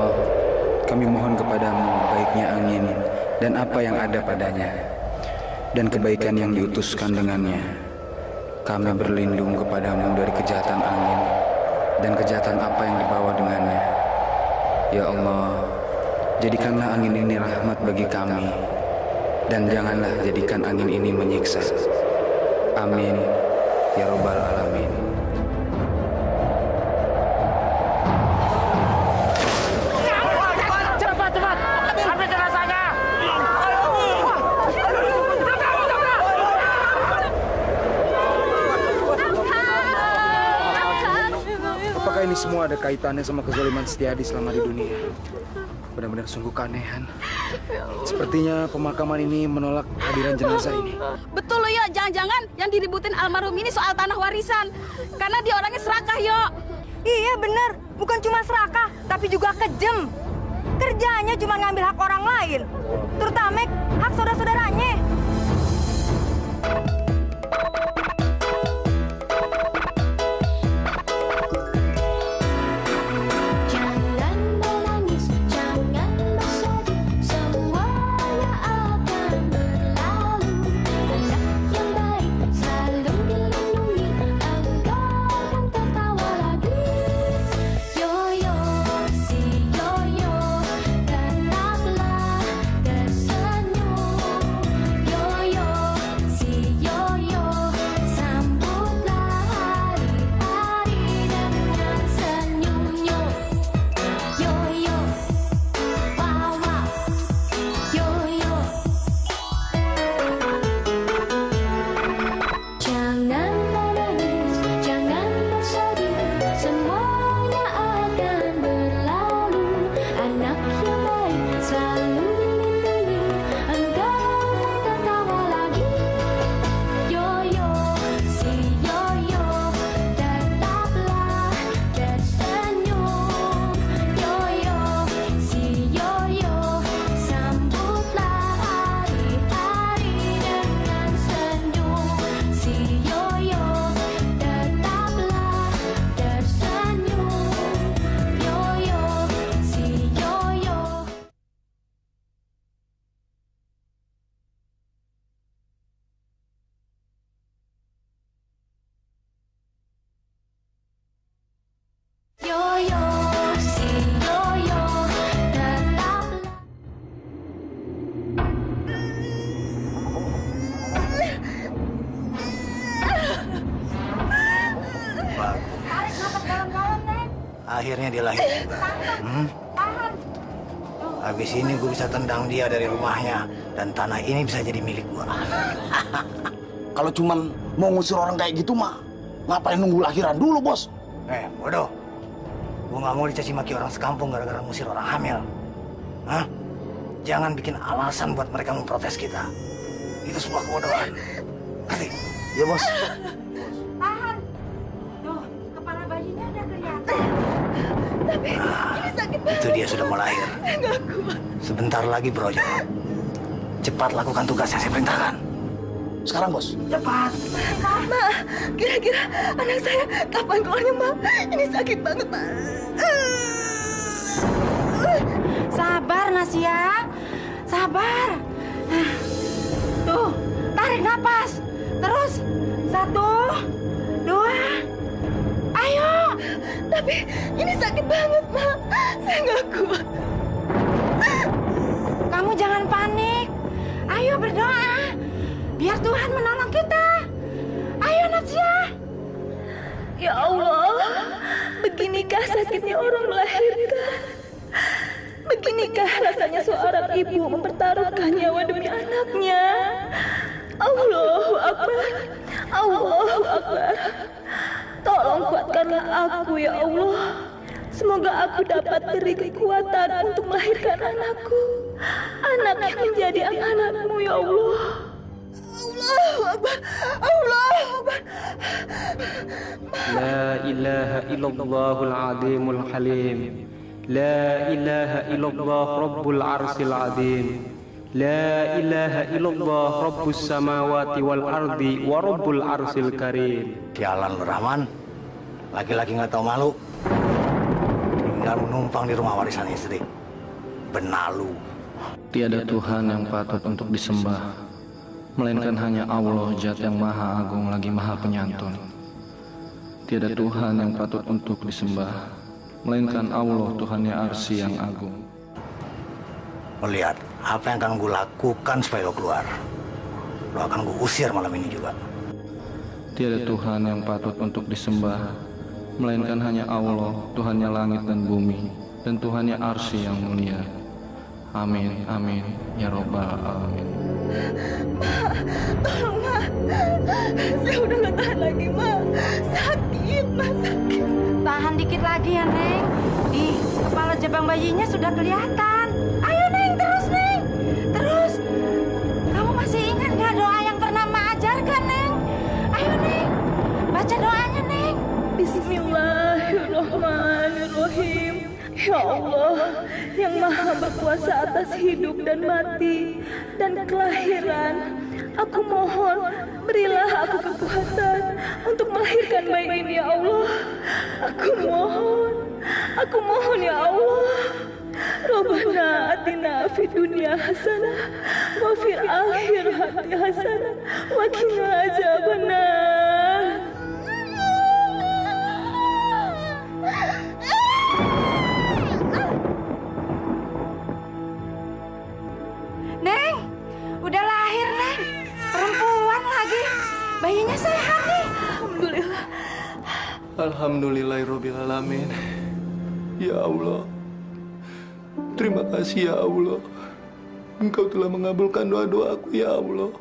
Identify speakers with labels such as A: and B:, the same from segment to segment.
A: Allah, kami mohon kepadamu baiknya angin dan apa yang ada padanya, dan kebaikan yang diutuskan dengannya. Kami berlindung kepadamu dari kejahatan angin dan kejahatan apa yang dibawa dengannya. Ya Allah, jadikanlah angin ini rahmat bagi kami, dan janganlah jadikan angin ini menyiksa. Amin ya Rabbal Alamin.
B: Cepat, ambil jenazahnya.
A: Apakah ini semua ada kaitannya sama kezaliman Setiadi selama di dunia? Benar-benar sungguh keanehan. Sepertinya pemakaman ini menolak hadiran jenazah ini.
C: Betul loh, Yo. Jangan-jangan yang diributin almarhum ini soal tanah warisan. Karena dia orangnya serakah, Yo.
D: Iya bener, bukan cuma serakah, tapi juga kejem. Kerjanya cuma ngambil hak orang lain, terutama hak saudara-saudaranya.
E: Akhirnya dia lahir juga. Habis ini gue bisa tendang dia dari rumahnya, dan tanah ini bisa jadi milik gue.
F: Kalau cuman mau ngusir orang kayak gitu mah, ngapain nunggu lahiran dulu, Bos?
E: Bodoh. Gue nggak mau dicaci maki orang sekampung gara-gara ngusir orang hamil. Hah? Jangan bikin alasan buat mereka memprotes kita. Itu semua kebodohan. Ngerti?
F: Ya, Bos.
D: Tahan. Tuh, kepala bayinya udah kelihatan. Tapi ini sakit banget.
E: Itu dia sudah mau lahir.
D: Nggak kuat.
E: Sebentar lagi, Bro. Cepat lakukan tugas yang saya perintahkan.
F: Sekarang, Bos.
E: Cepat.
D: Ma, kira-kira anak saya kapan keluarnya, Ma? Ini sakit banget, Ma.
C: Sabar, Nasya. Sabar. Tuh, tarik napas. Terus, 1, 2. Ayo.
D: Tapi ini sakit banget, Ma. Saya nggak kuat.
C: Kamu jangan panik. Ayo berdoa. Biar Tuhan menolong kita. Ayo, Nasya.
D: Ya Allah, beginikah sakitnya orang melahirkan? Beginikah rasanya seorang ibu mempertaruhkan nyawa demi anaknya? Allahu Akbar, Allahu Akbar. Tolong kuatkanlah aku, ya Allah. Semoga aku dapat beri kekuatan untuk melahirkan anakku. Anak yang menjadi anak-anakmu, ya Allah. Allahu Akbar, Allahu Akbar.
G: La ilaha illallahul azimul halim. La ilaha illallah rabbul arsil azim. La ilaha illallah rabbus samawati wal ardi wa rabbul arsil karim.
E: Sialan lu, Rahman. Laki-laki nggak tahu malu. dan menumpang di rumah warisan istri. Benalu.
G: Tiada Tuhan yang patut untuk disembah, melainkan hanya Allah Zat yang Maha Agung lagi Maha Penyantun. Tiada Tuhan yang patut untuk disembah, melainkan Allah Tuhannya Arsy yang agung.
E: Lo lihat apa yang akan gue lakukan supaya lo keluar. Lo akan gue usir malam ini juga.
G: Tiada Tuhan yang patut untuk disembah, melainkan hanya Allah Tuhannya langit dan bumi, dan Tuhannya Arsy yang mulia. Amin, amin, ya Robbal Alamin.
D: Tolong, Ma. Saya udah gak tahan lagi, Ma. Sakit, Ma, sakit.
C: Tahan dikit lagi ya, Neng. Di kepala jabang bayinya sudah kelihatan. Ayo, Neng, terus, Neng. Terus. Kamu masih ingat nggak doa yang pernah Ma ajarkan, Neng? Ayo, Neng. Baca doanya, Neng.
H: Bismillahirrahmanirrahim. Ya Allah, yang maha berkuasa atas hidup dan mati dan kelahiran, aku mohon berilah aku kekuatan untuk melahirkan bayi ini, ya Allah. Aku mohon ya Allah. Rabbana atina fid dunya hasanah wa fil akhirati hasanah wa qina azabannar.
C: Neng, udah lahir, Neng. Perempuan lagi. Bayinya sehat nih.
H: Alhamdulillah.
G: Alhamdulillahirabbil alamin. Ya Allah, terima kasih ya Allah. Engkau telah mengabulkan doa-doaku ya Allah.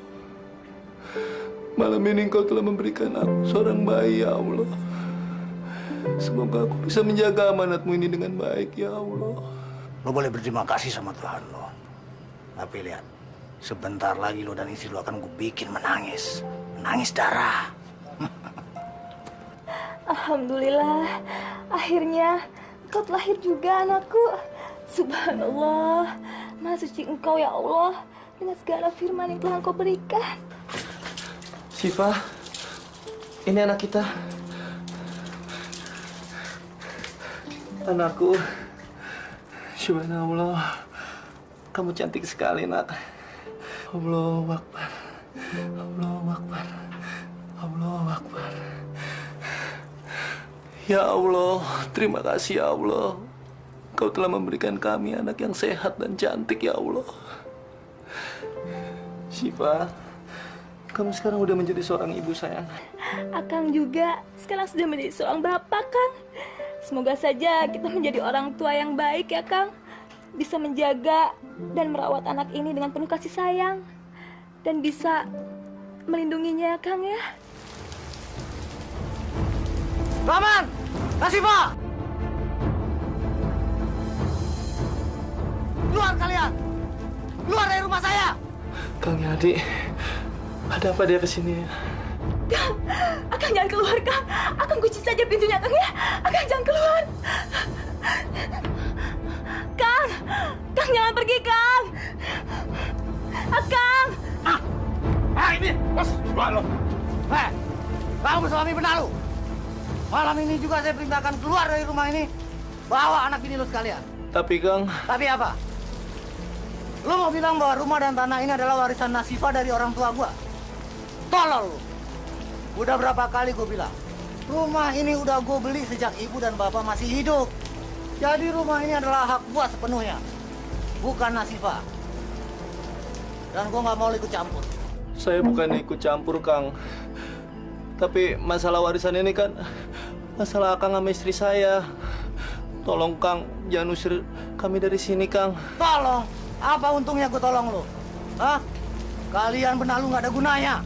G: Malam ini Engkau telah memberikan aku seorang bayi ya Allah. Semoga aku bisa menjaga amanatmu ini dengan baik ya Allah.
E: Lo boleh berterima kasih sama Tuhan lo. Tapi lihat, sebentar lagi lo dan istri lo akan gue bikin menangis. Menangis darah.
H: Alhamdulillah, akhirnya engkau lahir juga anakku. Subhanallah, Maha suci Engkau ya Allah, dengan segala firman yang telah Engkau berikan.
G: Syifa, ini anak kita. Anakku, subhanallah, kamu cantik sekali, nak. Allahu Akbar, Allahu Akbar, Allahu Akbar. Ya Allah, terima kasih ya Allah. Kau telah memberikan kami anak yang sehat dan cantik ya Allah. Syifa, kamu sekarang udah menjadi seorang ibu sayang.
H: Akang juga sekarang sudah menjadi seorang bapak, Kang. Semoga saja kita menjadi orang tua yang baik ya, Kang. Bisa menjaga dan merawat anak ini dengan penuh kasih sayang. Dan bisa melindunginya ya, Kang ya.
E: Paman! Nasifa! Keluar kalian! Keluar dari rumah saya!
G: Kang Yadi, ada apa dia kesini?
H: Kang, Akang jangan keluar, Kang. Akang kunci saja pintunya, Kang ya. Akang jangan keluar. Kang, Kang jangan pergi, Kang. Akang.
E: Ini! Bos! Keluar lo! Kamu suami benalu! Malam ini juga saya perintahkan keluar dari rumah ini. Bawa anak ini lo sekalian.
G: Tapi Kang...
E: Tapi apa? Lo mau bilang bahwa rumah dan tanah ini adalah warisan Nasifa dari orang tua gua? Tolol lo! Udah berapa kali gue bilang, rumah ini udah gue beli sejak ibu dan bapak masih hidup. Jadi rumah ini adalah hak gua sepenuhnya, bukan Nasifa. Dan gue nggak mau ikut campur.
G: Saya bukan ikut campur, Kang. Tapi masalah warisan ini kan masalah Kang sama istri saya. Tolong Kang, jangan usir kami dari sini, Kang.
E: Tolong? Apa untungnya gue tolong lo? Hah? Kalian benalu nggak ada gunanya.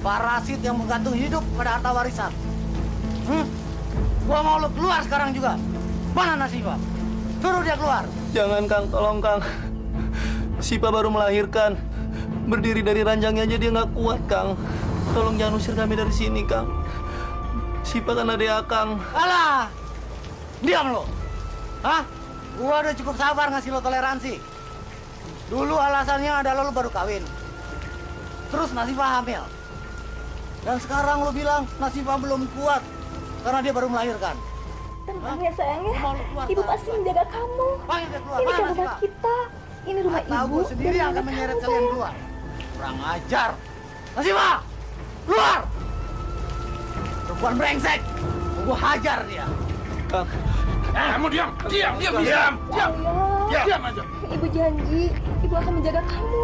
E: Parasit yang menggantung hidup pada harta warisan. Gua mau lo keluar sekarang juga. Mana Nasifa? Suruh dia keluar.
G: Jangan, Kang. Tolong, Kang. Syifa baru melahirkan. Berdiri dari ranjangnya aja dia nggak kuat, Kang. Tolong jangan usir kami dari sini, Kang. Syifa kan ada Kang.
E: Alah! Diam lo! Hah? Gua udah cukup sabar ngasih lo toleransi. Dulu alasannya adalah lo baru kawin. Terus Nasifa hamil. Dan sekarang lo bilang Nasifa belum kuat karena dia baru melahirkan.
H: Tenang ya sayang ya. Ibu pasti menjaga kamu. Ini kan rumah kita. Ini rumah ibu.
E: Tahu sendiri
H: dan
E: akan
H: anak
E: menyeret
H: kamu,
E: kalian
H: sayang.
E: keluar. Kurang ajar. Nasiba, keluar! Perempuan brengsek. Gua hajar dia.
F: Kamu diam.
H: Ayah,
F: Diam aja.
H: Ibu janji, ibu akan menjaga kamu.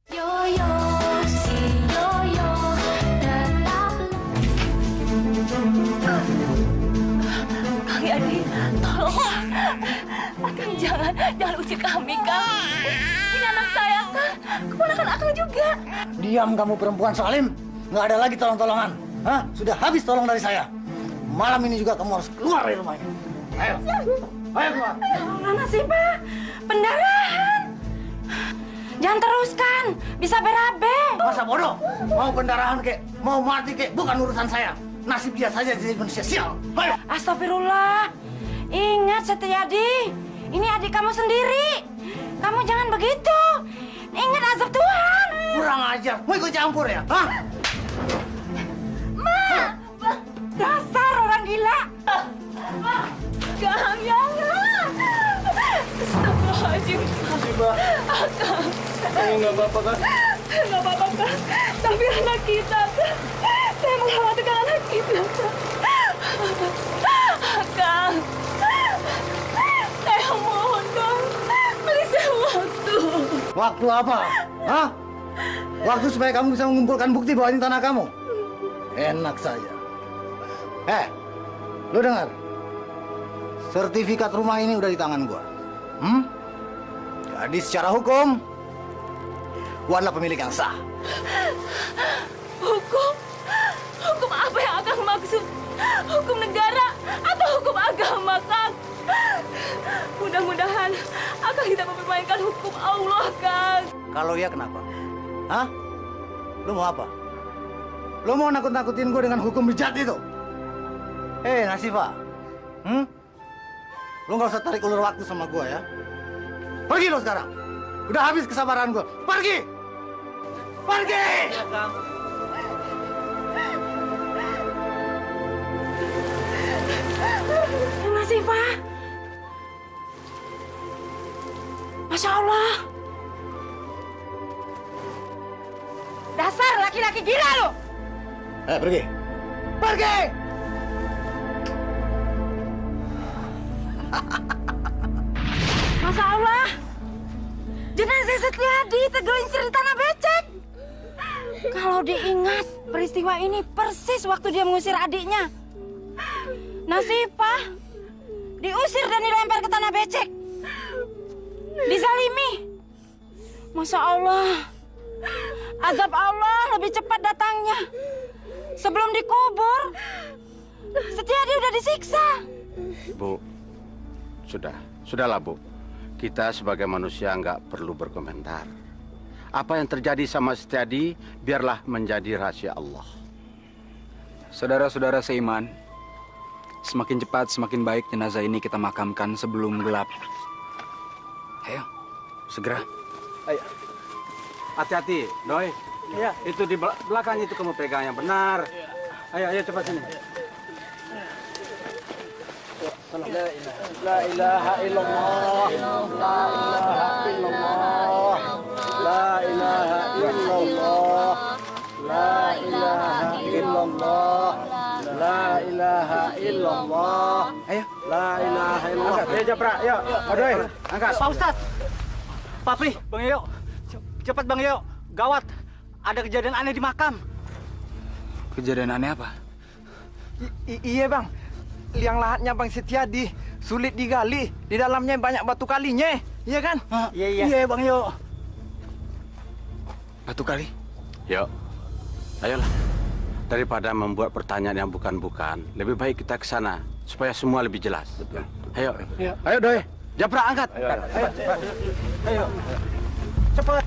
I: Yoyo, si Yoyo, tetaplah.
H: Kang Yadi, tolong. Akang jangan usir kami, Kang. Ini anak saya, Kang. Keponakan Akang juga.
E: Diam kamu perempuan Salim. Nggak ada lagi tolong-tolongan. Hah? Sudah habis tolong dari saya. Malam ini juga kamu harus keluar dari rumah ini. Ayo. Ayo keluar.
C: Allah Nasibah, pendarahan. Jangan teruskan, bisa berabe.
E: Masa bodoh? Mau pendarahan kek, mau mati kek, bukan urusan saya. Nasib dia saja jadi manusia sial. Ayo.
C: Astagfirullah. Ingat Setiadi, ini adik kamu sendiri. Kamu jangan begitu. Ingat azab Tuhan.
E: Kurang ajar. Mau ikut campur ya? Hah?
C: Dasar orang gila.
H: Kang, jangan. Astagfirullahaladzim. Akang.
G: Nggak apa-apa kan?
H: Nggak apa-apa, Kang. Tapi anak kita, Kang. Saya mengkhawatirkan anak kita, Kang. Kang. Saya mohon, Kang. Beri saya waktu.
E: Waktu apa? Hah? Waktu supaya kamu bisa mengumpulkan bukti bahwa ini tanah kamu? Enak saja. Lu dengar? Sertifikat rumah ini udah di tangan gua. Jadi secara hukum, gua adalah pemilik yang sah.
H: Hukum? Hukum apa yang Akang maksud? Hukum negara atau hukum agama, Kang? Mudah-mudahan Akang tidak mempermainkan hukum Allah, Kang.
E: Kalau iya kenapa? Hah? Lu mau apa? Lu mau nakut-nakutin gua dengan hukum bejat itu? Nasifa. Lu nggak usah tarik ulur waktu sama gua ya. Pergi lo sekarang. Udah habis kesabaran gua. Pergi! Pergi!
C: Nasifah. Masya Allah. Dasar laki-laki gila lu.
E: Pergi. Pergi!
C: Masya Allah. Jenazah Setiadi tergelincir di tanah becek. Kalau diingat, peristiwa ini persis waktu dia mengusir adiknya. Nasifah diusir dan dilempar ke tanah becek. Dizalimi. Masya Allah. Azab Allah lebih cepat datangnya. Sebelum dikubur, Setiadi udah disiksa.
J: Bu, sudahlah Bu. Kita sebagai manusia nggak perlu berkomentar. Apa yang terjadi sama Setiadi, biarlah menjadi rahasia Allah.
A: Saudara-saudara seiman, semakin cepat semakin baik jenazah ini kita makamkan sebelum gelap. Ayo, segera.
J: Ayo. Hati-hati, Doi. Iya. Itu di belakang itu kamu pegang yang benar. Ayo cepat sini. La ilaha illallah. La ilaha illallah. La ilaha illallah. La ilaha illallah. La ilaha illallah.
A: Ayo.
J: La ilaha illallah. Ayo Japra, ayo. Doi, angkat.
E: Pak Ustadz. Pak Pri, Bang Yoyo. Cepat Bang Yoyo. Gawat. Ada kejadian aneh di makam.
A: Kejadian aneh apa?
K: Iya Bang. Liang lahatnya Bang Setiadi sulit digali. Di dalamnya banyak batu kalinya. Iya kan?
E: Iya Bang Yoyo.
A: Batu kali?
J: Yuk, ayolah. Daripada membuat pertanyaan yang bukan-bukan, lebih baik kita ke sana supaya semua lebih jelas. Ayo, ayo Doi. Japra angkat. Ayo. Cepat.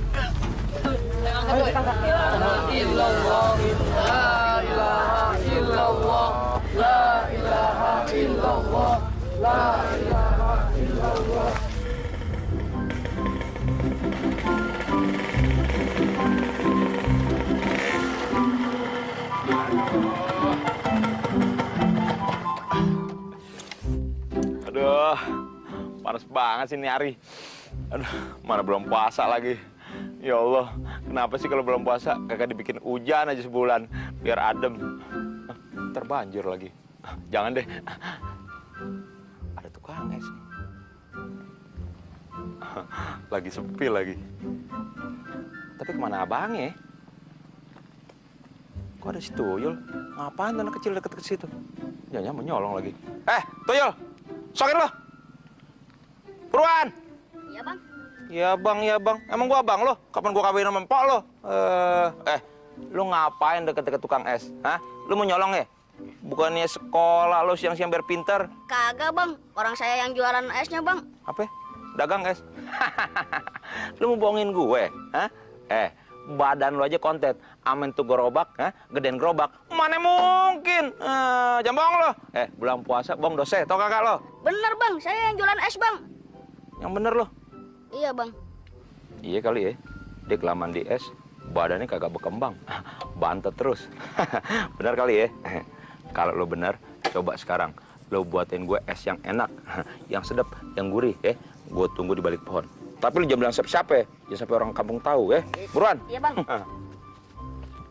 L: Aduh, panas banget sih ini hari. Aduh, mana belum puasa lagi. Ya Allah, kenapa sih kalau belum puasa kagak dibikin hujan aja sebulan biar adem. Ntar banjir lagi. Jangan deh. Ada tukang es nih. Lagi sepi lagi. Tapi kemana abangnya? Kok ada si Tuyul? Ngapain tuh anak kecil deket ke situ? Jangan mau nyolong lagi. Tuyul! Sokin lo! Buruan!
M: Iya, Bang.
L: Ya bang. Emang gua abang lo? Kapan gua kawin sama empok lo? Lu ngapain deket-deket tukang es? Hah? Lu mau nyolong ya? Bukannya sekolah lo siang-siang biar pinter?
M: Kagak, Bang. Orang saya yang jualan esnya, Bang.
L: Apa? Dagang es? Lu mau bohongin gue? Hah? Badan lu aja kontet. Amin tuh gerobak, gedein gerobak. Mana mungkin? Jangan bohong lo. Bulan puasa bohong dosa, tau kakak lo?
M: Bener, Bang. Saya yang jualan es, Bang.
L: Yang bener lo?
M: Iya, Bang.
L: Iya kali ya. Dia kelamaan di es, badannya kagak berkembang. Bantet terus. Bener kali ya? Kalau lo bener, coba sekarang. Lo buatin gue es yang enak, yang sedap, yang gurih ya. Gue tunggu di balik pohon. Tapi lu jangan bilang siapa-siapa ya. Jangan sampai orang kampung tahu ya. Buruan.
M: Iya, Bang.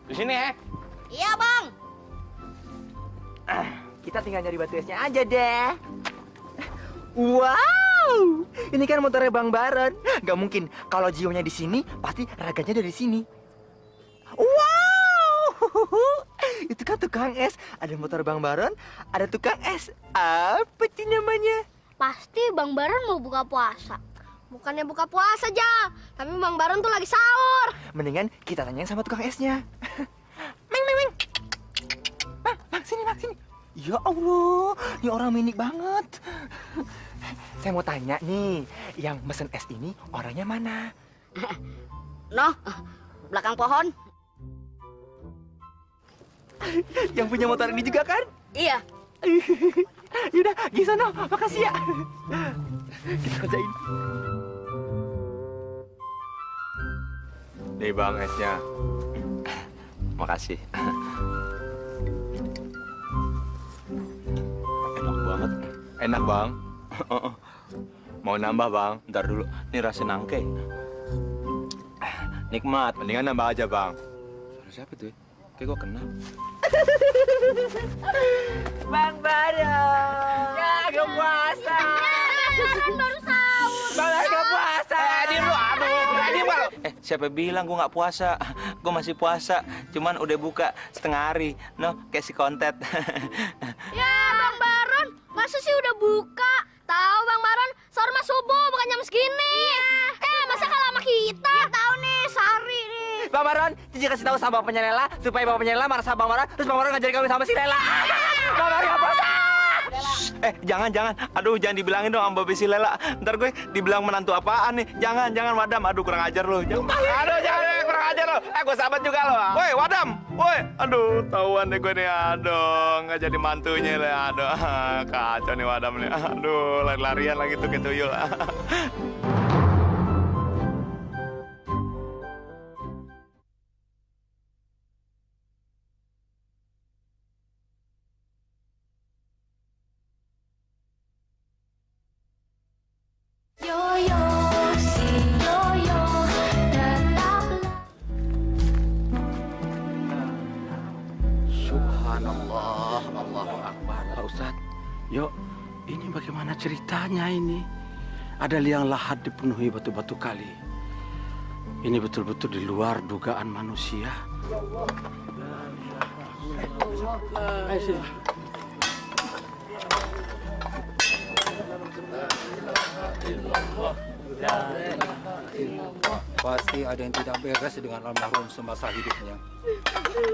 L: Di sini ya.
M: Iya, Bang.
K: Kita tinggal nyari batu esnya aja deh. Wow, ini kan motornya Bang Baron. Gak mungkin kalau jiwanya di sini, pasti raganya dari sini. Wow, itu kan tukang es. Ada motor Bang Baron, ada tukang es. Apa sih namanya?
M: Pasti Bang Baron mau buka puasa. Bukannya buka puasa aja, tapi Bang Baron tuh lagi sahur.
K: Mendingan kita tanyain sama tukang esnya. Ming. Bang, sini. Ya Allah, ini orang minik banget. Saya mau tanya nih, yang mesen es ini orangnya mana?
M: Noh, belakang pohon.
K: Yang punya motor ini juga kan?
M: Iya.
K: Yaudah, Gisono, makasih ya. Kita kerjain.
L: Nih bang esnya. Makasih. Enak banget. Enak bang. Mau nambah bang? Ntar dulu. Ini rasa nangke. Nikmat. Mendingan nambah aja bang. Suara siapa tuh? Kayak gue kenal.
K: Bang Baron. Gak puasa.
M: Baron baru sahur.
K: Bang gak puasa.
L: Diem lu. Aduh. Diem lu. Siapa bilang gue nggak puasa? Gue masih puasa. Cuman udah buka setengah hari. No, kayak si kontet.
M: Ya, Bang Baron. Masa sih udah buka? Tahu Bang Baron, sahur mah subuh bukan jam segini. Masa kalah sama kita? Ya tahu nih, Sari nih.
K: Bang Baron, Cici kasih tahu sama bapaknya Lela supaya bapaknya Lela marah sama Bang Baron, terus Bang Baron ngajarin kami sama si Lela. Bang Baron nggak puasa.
L: Jangan. Aduh, jangan dibilangin dong sama Babe si Lela. Ntar gue dibilang menantu apaan nih. Jangan, Wadam. Aduh, kurang ajar lo. Aduh, jangan, kurang ajar lo. Gue sahabat juga lo. Woi, Wadam. Woi, aduh, tahuan deh gue nih. Aduh, nggak jadi mantunya lah. Aduh, kacau nih Wadam nih. Aduh, lari-larian lagi tuh kayak tuyul.
I: Yoyo, si yoyo, tetaplah.
J: Subhanallah, Allahu Akbar. Pak Ustadz, yuk, ini bagaimana ceritanya ini? Ada liang lahat dipenuhi batu-batu kali. Ini betul-betul di luar dugaan manusia.
A: Pasti ada yang tidak beres dengan almarhum semasa hidupnya.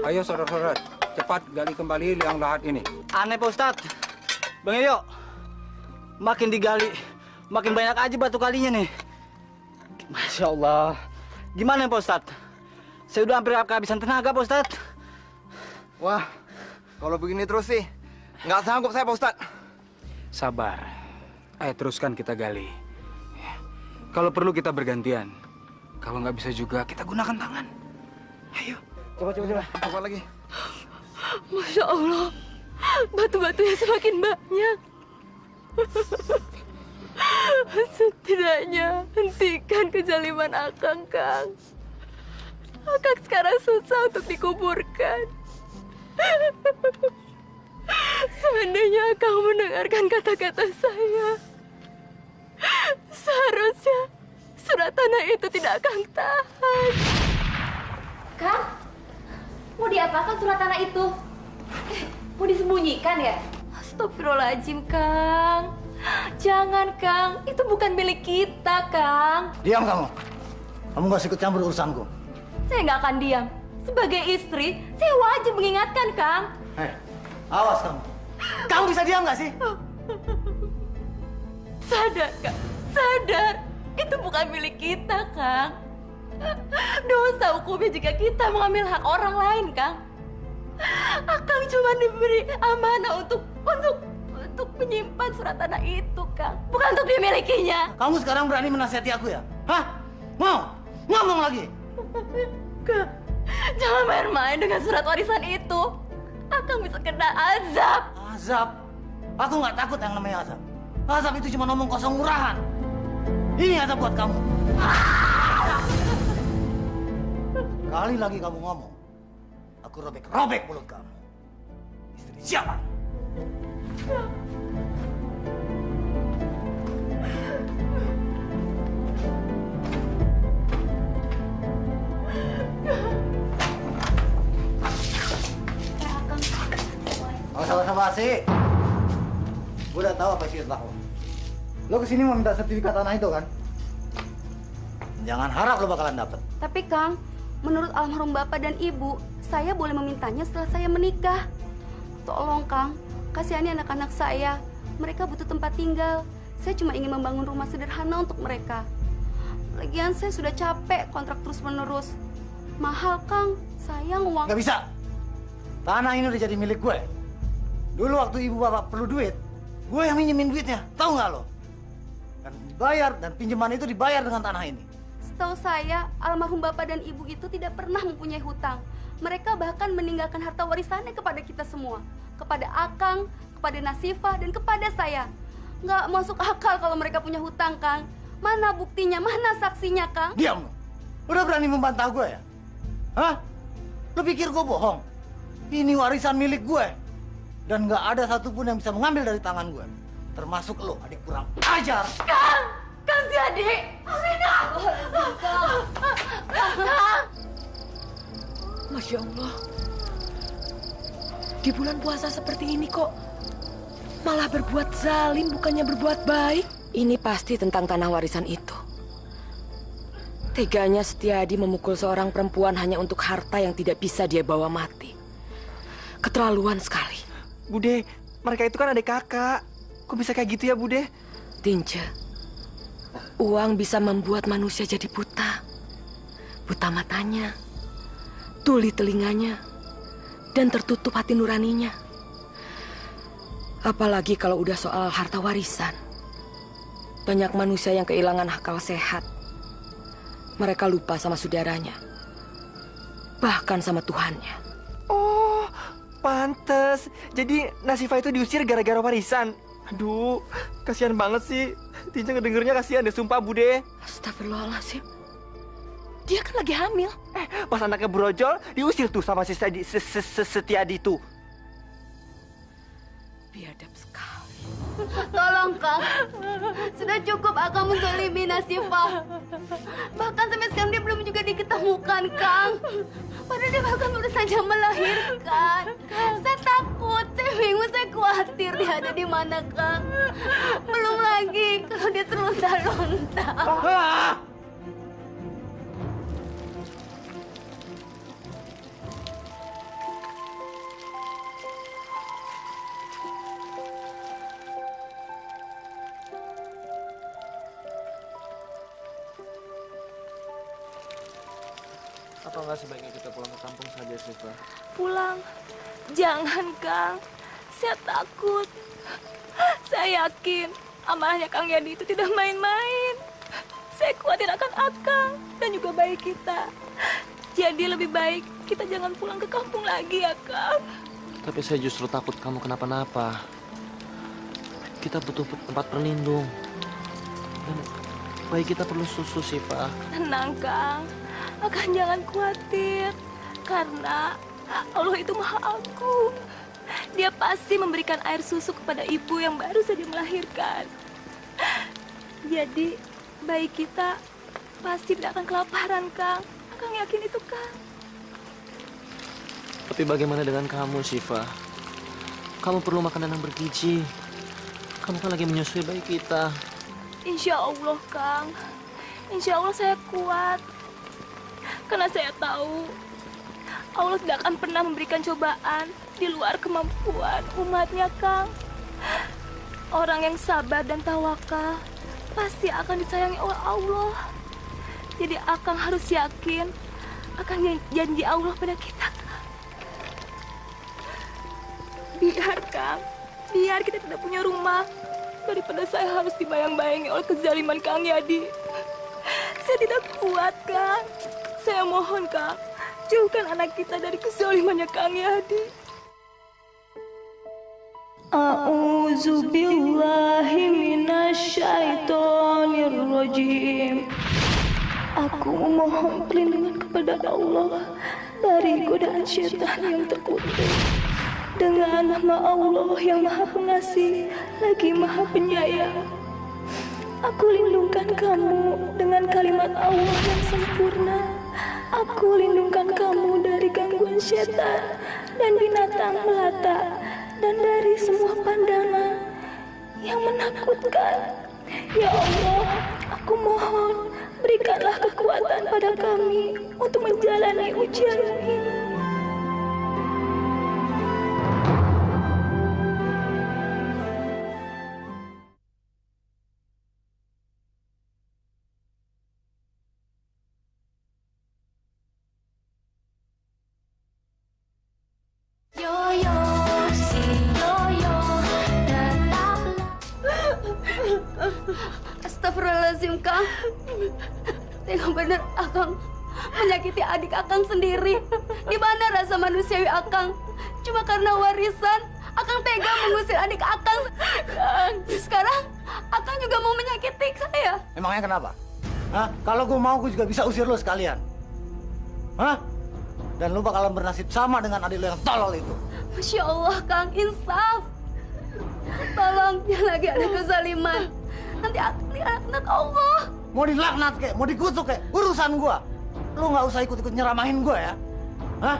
A: Ayo saudara-saudara, cepat gali kembali liang lahat ini.
K: Aneh Pak Ustadz. Bang Yoyo, makin digali, makin banyak aja batu kalinya nih. Masya Allah. Gimana Pak Ustadz? Saya udah hampir kehabisan tenaga Pak Ustadz.
N: Wah, kalau begini terus sih, nggak sanggup saya Pak Ustadz.
J: Sabar,
A: Ayo teruskan kita gali. Ya. Kalau perlu kita bergantian. Kalau nggak bisa juga kita gunakan tangan. Ayo.
F: Coba. Coba lagi.
H: Masya Allah, batu-batunya semakin banyak. Setidaknya hentikan kezaliman Akang, Kang. Akang sekarang susah untuk dikuburkan. Seandainya Akang mendengarkan kata-kata saya, seharusnya surat tanah itu tidak akan tahan.
N: Kang, mau diapakan surat tanah itu? Mau disembunyikan ya?
H: Astagfirullahaladzim, Kang. Jangan, Kang. Itu bukan milik kita, Kang.
E: Diam kamu. Kamu gak usah ikut campur urusanku.
H: Saya nggak akan diam. Sebagai istri, saya wajib mengingatkan, Kang.
E: Hei, awas kamu. Kamu bisa diam gak sih?
H: Sadar, Kang. Sadar. Itu bukan milik kita, Kang. Dosa hukumnya jika kita mengambil hak orang lain, Kang. Akang cuma diberi amanah untuk menyimpan surat tanah itu, Kang. Bukan untuk dimilikinya.
E: Kamu sekarang berani menasihati aku ya? Hah? Mau? Ngomong lagi.
H: Kang, jangan main-main dengan surat warisan itu. Akang bisa kena azab.
E: Azab? Aku nggak takut yang namanya azab. Azab itu cuma ngomong kosong murahan. Ini azab buat kamu. Kali lagi kamu ngomong, aku robek mulut kamu. Istri siapa? Oh, sama-sama sih. Gue udah tahu apa sih tahu. Lo kesini mau minta sertifikat tanah itu kan? Jangan harap lo bakalan dapet.
O: Tapi Kang, menurut almarhum Bapak dan Ibu, saya boleh memintanya setelah saya menikah. Tolong Kang, kasihani anak-anak saya. Mereka butuh tempat tinggal. Saya cuma ingin membangun rumah sederhana untuk mereka. Lagian saya sudah capek kontrak terus-menerus. Mahal Kang, sayang uang.
E: Gak bisa. Tanah ini udah jadi milik gue. Dulu waktu ibu bapak perlu duit, gue yang minjemin duitnya. Tahu nggak lo? Dan dibayar, dan pinjaman itu dibayar dengan tanah ini.
O: Setahu saya, almarhum Bapak dan Ibu itu tidak pernah mempunyai hutang. Mereka bahkan meninggalkan harta warisannya kepada kita semua. Kepada Akang, kepada Nasifah, dan kepada saya. Nggak masuk akal kalau mereka punya hutang, Kang. Mana buktinya, mana saksinya, Kang?
E: Diam lo. Udah berani membantah gue ya? Hah? Lo pikir gue bohong? Ini warisan milik gue. Dan nggak ada satupun yang bisa mengambil dari tangan gue. Termasuk lo, adik kurang ajar.
H: Kang! Kang si adik! Aminah! Kang!
P: Masya Allah. Di bulan puasa seperti ini kok malah berbuat zalim bukannya berbuat baik.
Q: Ini pasti tentang tanah warisan itu. Teganya Setiadi memukul seorang perempuan hanya untuk harta yang tidak bisa dia bawa mati. Keterlaluan sekali.
K: Bude, mereka itu kan adik kakak. Kok bisa kayak gitu ya, Bude?
Q: Tinja, uang bisa membuat manusia jadi buta. Buta matanya, tuli telinganya, dan tertutup hati nuraninya. Apalagi kalau udah soal harta warisan. Banyak manusia yang kehilangan akal sehat. Mereka lupa sama saudaranya. Bahkan sama Tuhannya.
K: Oh, pantes. Jadi Nasifah itu diusir gara-gara warisan. Aduh, kasihan banget sih. Tinja ngedengernya kasihan deh, sumpah Bude.
Q: Astagfirullahaladzim. Dia kan lagi hamil.
K: Pas anaknya brojol, diusir tuh sama si Setiadi itu.
Q: Biadab sekali.
O: Tolong Kang, sudah cukup Akang menzalimi Nasifah. Bahkan sampai sekarang dia belum juga diketemukan, Kang. Padahal dia bahkan baru saja melahirkan. Saya takut, saya bingung, saya khawatir dia ada di mana, Kang. Belum lagi kalau dia terlunta-lunta.
K: Apa nggak sebaiknya kita pulang ke kampung saja, Siva?
H: Pulang. Jangan, Kang. Saya takut. Saya yakin Amanahnya Kang Yadi itu tidak main-main. Saya khawatir akan Akang dan juga bayi kita. Jadi lebih baik kita jangan pulang ke kampung lagi ya, Kang.
K: Tapi saya justru takut kamu kenapa-napa. Kita butuh tempat berlindung. Dan bayi kita perlu susu, Syifa.
H: Tenang, Kang. Akang jangan khawatir. Karena Allah itu Maha Agung. Dia pasti memberikan air susu kepada ibu yang baru saja melahirkan. Jadi, bayi kita pasti tidak akan kelaparan, Kang. Akang yakin itu, Kang.
K: Tapi bagaimana dengan kamu, Syifa? Kamu perlu makanan yang bergizi. Kamu kan lagi menyusui bayi kita.
H: Insya Allah, Kang. Insya Allah saya kuat. Karena saya tahu Allah tidak akan pernah memberikan cobaan di luar kemampuan umatnya, Kang. Orang yang sabar dan tawakal pasti akan disayangi oleh Allah. Jadi Akang harus yakin akan janji Allah pada kita, Kang. Biar, Kang, biar kita tidak punya rumah daripada saya harus dibayang-bayangi oleh kezaliman Kang Yadi. Saya tidak kuat, Kang. Saya mohon, Kang, jauhkan anak kita dari kezalimannya Kang Yadi. A'udzu billahi minasyaitonir rajim. Aku memohon perlindungan kepada Allah dari godaan syaitan yang terkutuk. Dengan nama Allah yang Maha Pengasih lagi Maha Penyayang. Aku lindungkan kamu dengan kalimat Allah yang sempurna. Aku lindungkan kamu dari gangguan syaitan dan binatang melata, dan dari semua pandangan yang menakutkan. Ya Allah, aku mohon berikanlah kekuatan pada kami untuk menjalani ujian ini.
O: Astagfirullahaladzim, Kang. Tega bener Akang menyakiti adik Akang sendiri. Gimana rasa manusiawi Akang? Cuma karena warisan, Akang tega mengusir adik Akang. Sekarang Akang juga mau menyakiti saya.
E: Emangnya kenapa? Hah? Kalau gue mau, gue juga bisa usir lo sekalian. Hah? Dan lo bakalan bernasib sama dengan adik lo yang tolol itu.
O: Masya Allah, Kang, insaf. Tolong, jangan lagi ada kezaliman. Nanti Akang dilaknat Allah.
E: Mau dilaknat kek, mau dikutuk kek, urusan gua. Lu nggak usah ikut-ikut nyeramahin gua ya. Hah?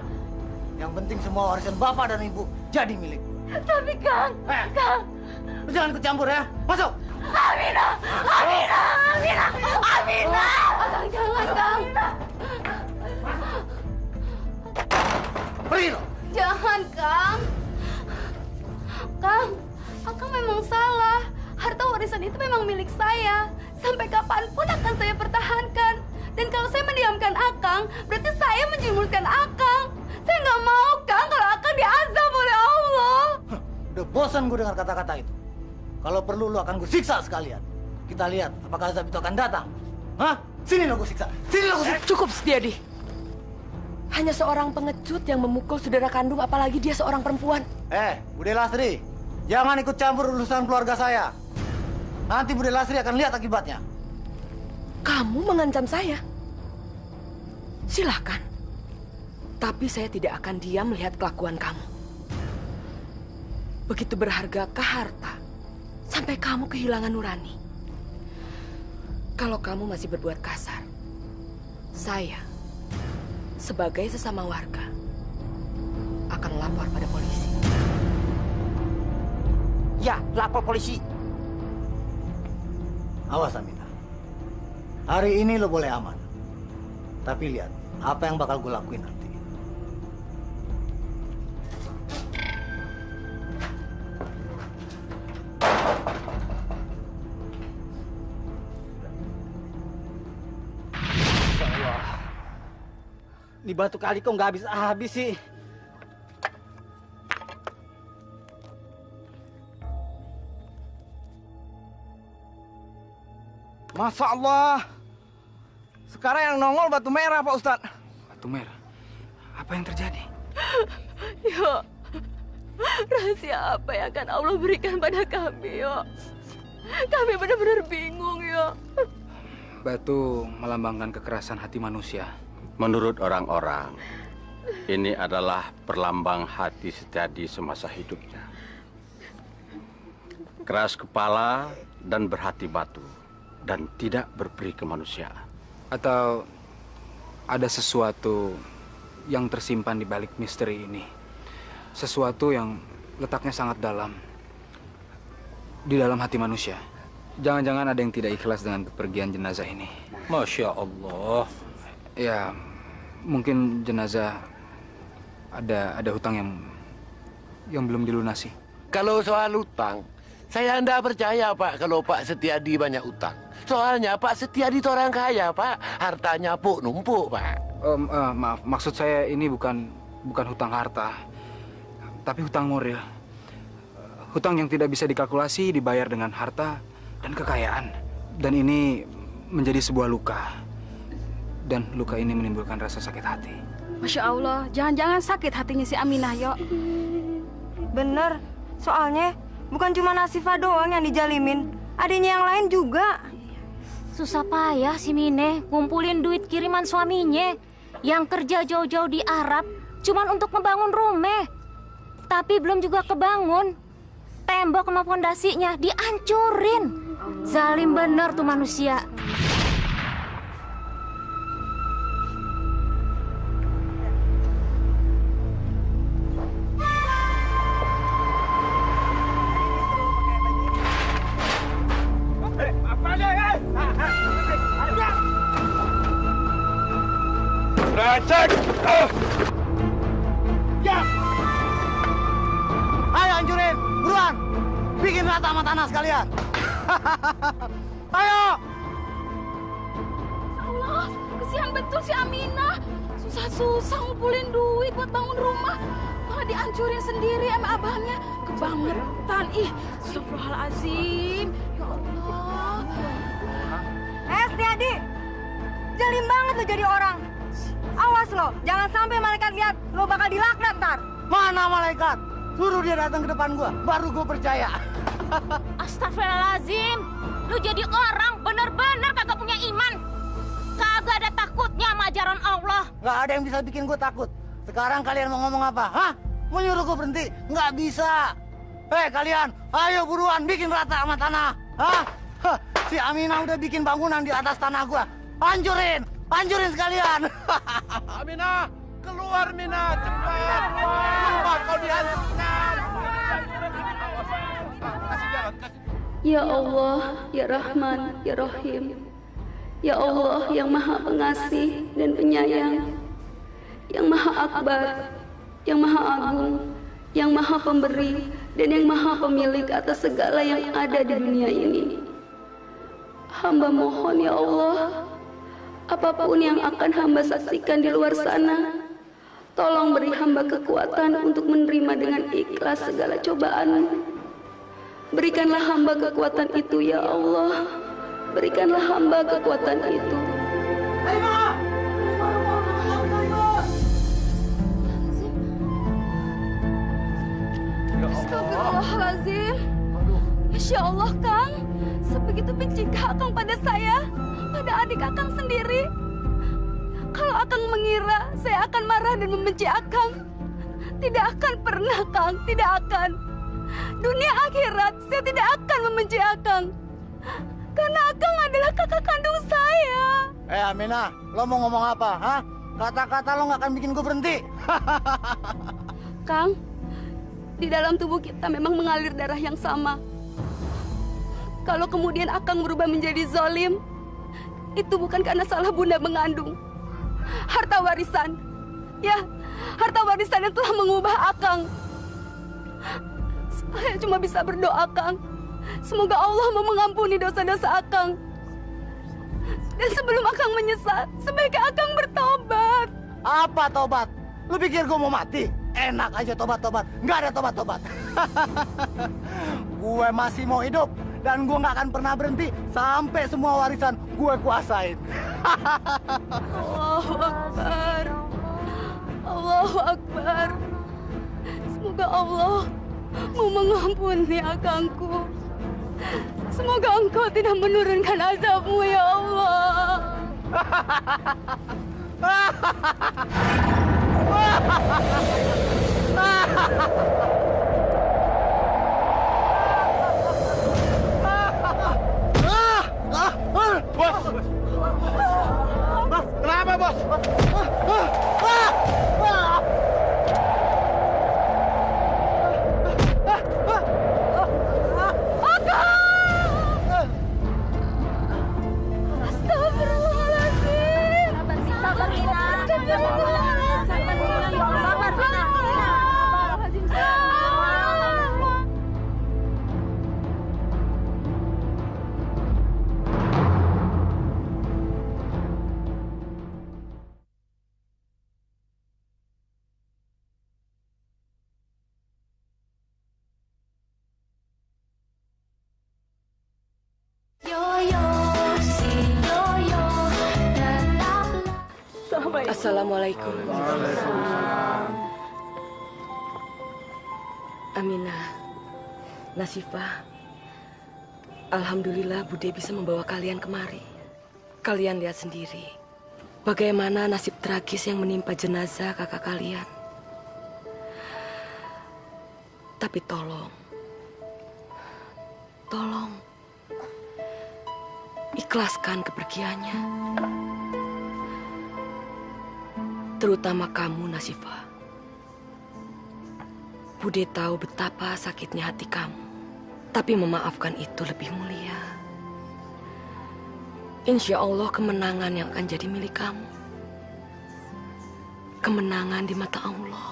E: Yang penting semua warisan bapak dan ibu jadi milik gua.
O: Tapi Kang, Kang.
E: Lu jangan ikut campur ya. Masuk.
O: Aminah, Aminah, Aminah, Aminah. Akang jangan, Kang.
E: Pergi lo.
O: Jangan, Kang. Kang, Akang memang salah. Harta warisan itu memang milik saya. Sampai kapanpun akan saya pertahankan. Dan kalau saya mendiamkan Akang, berarti saya menjerumuskan Akang. Saya nggak mau, Kang, kalau Akang diazab oleh Allah.
E: Udah bosan gue dengar kata-kata itu. Kalau perlu lu akan gue siksa sekalian. Kita lihat apakah azab itu akan datang. Hah? Sini lo gue siksa. Sini lo gue siksa.
Q: Cukup, Setiadi. Hanya seorang pengecut yang memukul saudara kandung, apalagi dia seorang perempuan.
E: Bude Lasri, jangan ikut campur urusan keluarga saya. Nanti Bude Lasri akan lihat akibatnya.
Q: Kamu mengancam saya? Silakan. Tapi saya tidak akan diam melihat kelakuan kamu. Begitu berhargakah harta sampai kamu kehilangan nurani? Kalau kamu masih berbuat kasar, saya sebagai sesama warga akan lapor pada polisi.
E: Ya, lapor polisi. Awas, Aminah. Hari ini lo boleh aman. Tapi lihat, apa yang bakal gue lakuin nanti.
L: Allah. Ini batu kali kok nggak habis-habis sih.
K: Masya Allah. Sekarang yang nongol batu merah, Pak Ustadz.
A: Batu merah? Apa yang terjadi?
O: Yo, rahasia apa yang akan Allah berikan pada kami, yo? Kami benar-benar bingung, yo.
A: Batu melambangkan kekerasan hati manusia.
J: Menurut orang-orang, ini adalah perlambang hati Setiadi semasa hidupnya. Keras kepala dan berhati batu, dan tidak berperi kemanusiaan.
A: Atau ada sesuatu yang tersimpan di balik misteri ini. Sesuatu yang letaknya sangat dalam. Di dalam hati manusia. Jangan-jangan ada yang tidak ikhlas dengan kepergian jenazah ini.
R: Masya Allah.
A: Ya, mungkin jenazah ada hutang yang belum dilunasi.
R: Kalau soal utang, saya tidak percaya, Pak, kalau Pak Setiadi banyak utang. Soalnya Pak Setiadi itu orang kaya, Pak. Hartanya numpuk, Pak.
A: Maaf, maksud saya ini bukan hutang harta, tapi hutang moral. Hutang yang tidak bisa dikalkulasi dibayar dengan harta dan kekayaan. Dan ini menjadi sebuah luka. Dan luka ini menimbulkan rasa sakit hati.
D: Masya Allah, jangan-jangan sakit hatinya si Aminah, yo. Bener, soalnya bukan cuma Nasifah doang yang dijalimin. Adanya yang lain juga.
N: Susah payah si Mine ngumpulin duit kiriman suaminya yang kerja jauh-jauh di Arab cuman untuk membangun rumah. Tapi belum juga kebangun. Tembok sama fondasinya dihancurin. Zalim bener tuh manusia.
R: Cek!
E: Ya! Ayo hancurin, buruan! Bikin rata sama tanah sekalian! Ayo!
O: Allah, kesian betul si Aminah. Susah-susah ngumpulin duit buat bangun rumah. Malah dihancurin sendiri sama abangnya. Kebangetan, ih. Astagfirullahaladzim. Ya Allah.
D: Setiadi, jalim banget lo jadi orang. Awas lo, jangan sampai malaikat lihat, lo bakal dilaknat ntar.
E: Mana malaikat? Suruh dia datang ke depan gua, baru gua percaya.
N: Astagfirullahaladzim. Lu jadi orang bener-bener kagak punya iman. Kagak ada takutnya sama ajaran Allah.
E: Nggak ada yang bisa bikin gua takut. Sekarang kalian mau ngomong apa? Hah? Mau nyuruh gua berhenti? Nggak bisa. Hei kalian, ayo buruan bikin rata sama tanah. Hah? Si Aminah udah bikin bangunan di atas tanah gua. Hancurin! Hancurin sekalian!
R: Aminah, keluar Mina, cepat! Cepat kau dihancurkan!
O: Ya Allah, Ya Rahman, Ya Rahim. Ya Allah yang Maha Pengasih dan Penyayang, yang Maha Akbar, yang Maha Agung, yang Maha Pemberi, dan yang Maha Pemilik atas segala yang ada di dunia ini. Hamba mohon ya Allah, apapun yang akan hamba saksikan di luar sana, tolong beri hamba kekuatan untuk menerima dengan ikhlas segala cobaan. Berikanlah hamba kekuatan itu ya Allah. Berikanlah hamba kekuatan itu. Astagfirullahaladzim. Masya Allah Kang, sebegitu bencikah Akang pada saya, pada adik Akang sendiri. Kalau Akang mengira saya akan marah dan membenci Akang, tidak akan pernah Kang, tidak akan. Dunia akhirat saya tidak akan membenci Akang, karena Akang adalah kakak kandung saya.
E: Aminah, lo mau ngomong apa? Hah? Kata-kata lo nggak akan bikin gue berhenti.
O: Kang, di dalam tubuh kita memang mengalir darah yang sama. Kalau kemudian Akang berubah menjadi zalim, itu bukan karena salah bunda mengandung. Harta warisan, ya, harta warisan yang telah mengubah Akang. Saya cuma bisa berdoa, Kang. Semoga Allah mau mengampuni dosa-dosa Akang. Dan sebelum Akang menyesal, sebaiknya Akang bertobat.
E: Apa tobat? Lu pikir gue mau mati? Enak aja tobat-tobat. Nggak ada tobat-tobat. Gue masih mau hidup.
F: Dan gue nggak akan pernah berhenti sampai semua warisan gue kuasain.
O: Allahu Akbar. Allahu Akbar. Semoga Allah mau mengampuni akangku. Semoga engkau tidak menurunkan azabmu ya Allah.
F: Bos! Kenapa, Bos?
Q: Assalamualaikum. Aminah, Nasifah, alhamdulillah Bude bisa membawa kalian kemari. Kalian lihat sendiri bagaimana nasib tragis yang menimpa jenazah kakak kalian. Tapi tolong ikhlaskan kepergiannya. Terutama kamu, Nasifah. Bude tahu betapa sakitnya hati kamu. Tapi memaafkan itu lebih mulia. Insya Allah kemenangan yang akan jadi milik kamu. Kemenangan di mata Allah.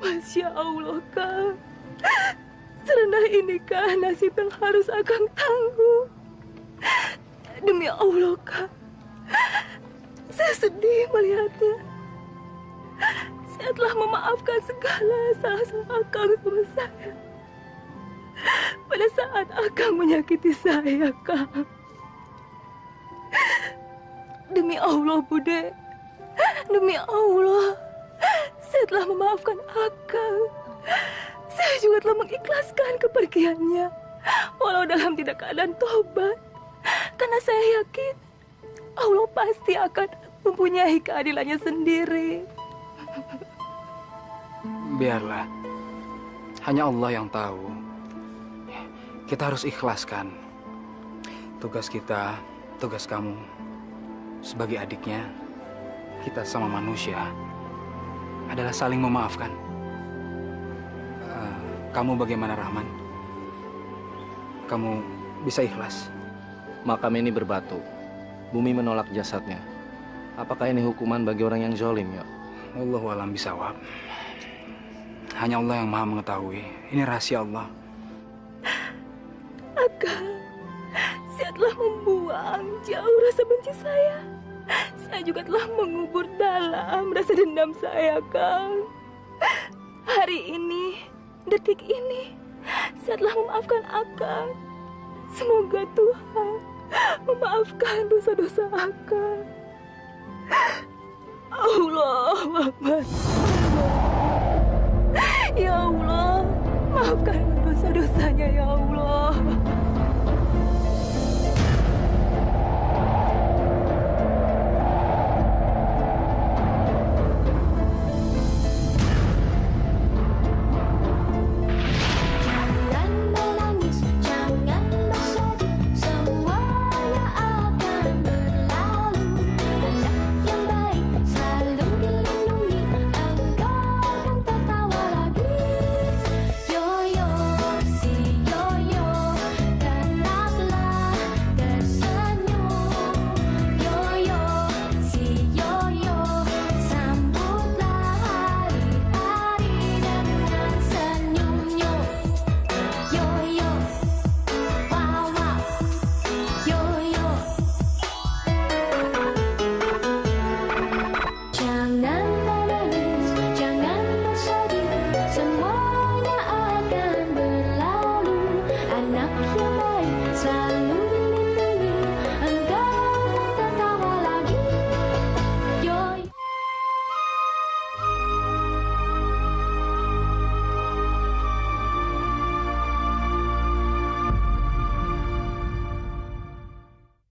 H: Masya Allah, Kang. Serendah inikah nasib yang harus Akang tanggung? Demi Allah, Kang. Saya sedih melihatnya. Saya telah memaafkan segala salah Akang sama saya. Pada saat Akang menyakiti saya, Kang. Demi Allah, Bude. Demi Allah. Saya telah memaafkan Akang. Saya juga telah mengikhlaskan kepergiannya. Walau dalam tidak keadaan tobat. Karena saya yakin Allah pasti akan mempunyai keadilannya sendiri.
A: Biarlah. Hanya Allah yang tahu. Kita harus ikhlaskan. Tugas kita, tugas kamu. Sebagai adiknya, kita sama manusia adalah saling memaafkan. Kamu bagaimana, Rahman? Kamu bisa ikhlas?
S: Makam ini berbatu. Bumi menolak jasadnya. Apakah ini hukuman bagi orang yang zalim, ya?
A: Wallahu a'lam bishawab. Hanya Allah yang Maha mengetahui. Ini rahasia Allah.
H: Akang, saya telah membuang jauh rasa benci saya. Saya juga telah mengubur dalam rasa dendam saya, Kang. Hari ini, detik ini, saya telah memaafkan Akang. Semoga Tuhan memaafkan dosa-dosa Akang. Allah Akbar. Ya Allah, maafkan dosa-dosanya ya Allah.